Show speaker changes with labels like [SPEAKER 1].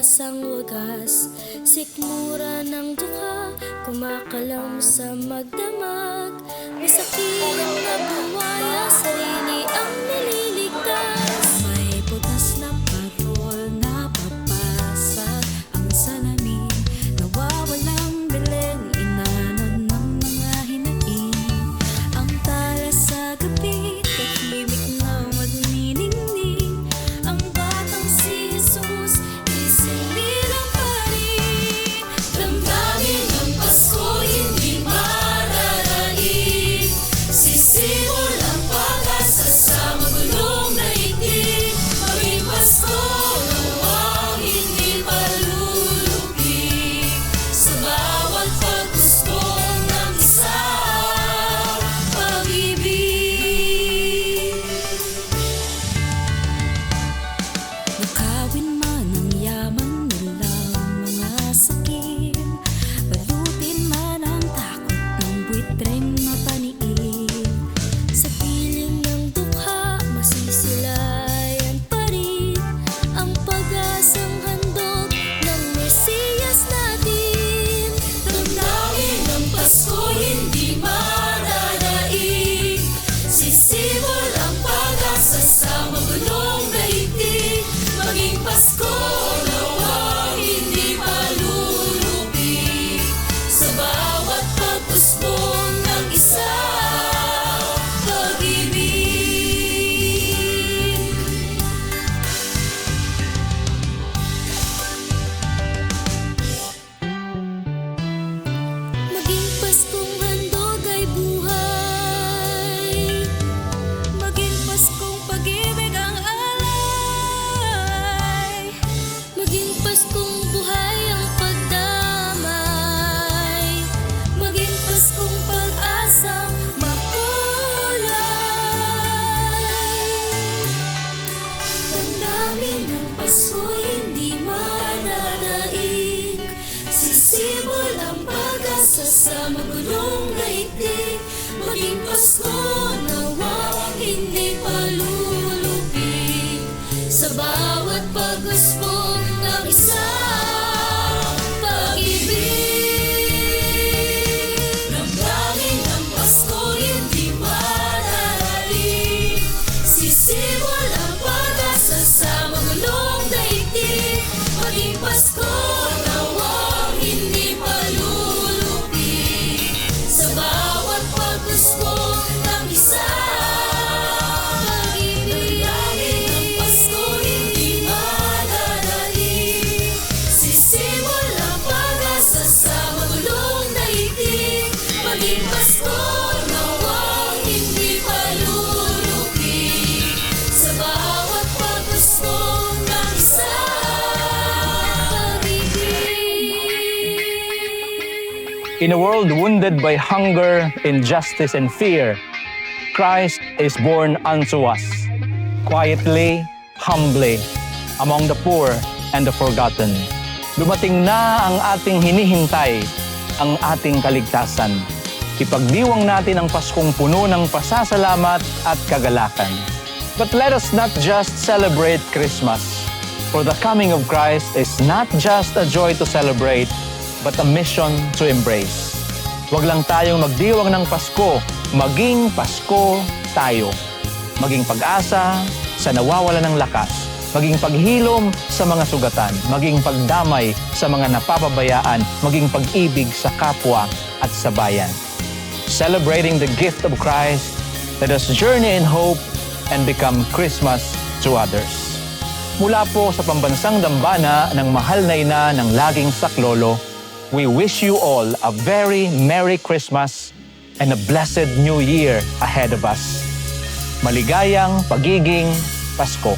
[SPEAKER 1] pag-asang wagas. Sikmura ng dukha, kumakalam sa magdamag. Masakit na buwaya, sarili ang nililigtas. May butas na patrol na papasag ang salamin. Nawawalang bilen, inanon ng mga hinain. Ang tala sa gabi, tahimik na magniningning. Ang batang si Jesus, isinilang pa rin. Damdamin ng Pasko, hindi mararaig. Sisimul ang pag-asa sa magulong daigdig. Maging Pasko nawang hindi palulupig. Sa bawat pag-usbong ng isang pag-ibig. Nakawin man ang yaman nilang mga sakim. Balutin man ang takot ng buitreng mapaniid. Sa piling ng dukha, masisilayan pa rin ang pag-asang handog ng Mesiyas natin. Damdamin ng Pasko, hindi mararaig. Sisimul ang pag-asa sa magulong daigdig. Maging Pasko nawang hindi palulupig. Sa bawat pag-usbong ng isang pag-ibig. Maging Paskong handog ay buhay. Maging Paskong pag-ibig ang alay. Maging Paskong buhay ang pagdamay. Maging Paskong pag-asang makulay. Damdamin ng Pasko, hindi mananaig. Sisimul ang pag-asa sa magulong daigdig. Maging Pasko nawang hindi palulupig. Sa bawat pag-usbong ng isang pag-ibig. Damdamin ng Pasko, hindi mananaig. Sisimul ang pag-asa sa magulong daigdig. Maging Pasko nawang hindi palulupig. Sa bawat pag-usbong ng isang pag-ibig. Damdamin ng Pasko, hindi mananaig. Sisimul ang pag-asa sa magulong daigdig. Maging Pasko nawang hindi palulupig. Sa bawat pag-usbong ng isang pag-ibig.
[SPEAKER 2] In a world wounded by hunger, injustice, and fear, Christ is born unto us, quietly, humbly, among the poor and the forgotten. Dumating na ang ating hinihintay, ang ating kaligtasan. Ipagdiwang natin ang Paskong puno ng pasasalamat at kagalakan. But let us not just celebrate Christmas, for the coming of Christ is not just a joy to celebrate, but a mission to embrace. Huwag lang tayong magdiwang ng Pasko, maging Pasko tayo. Maging pag-asa sa nawawala ng lakas, maging paghilom sa mga sugatan, maging pagdamay sa mga napapabayaan, maging pag-ibig sa kapwa at sa bayan. Celebrating the gift of Christ, let us journey in hope and become Christmas to others. Mula po sa pambansang dambana ng mahal na ina ng laging saklolo, we wish you all a very Merry Christmas and a blessed New Year ahead of us. Maligayang pagiging Pasko.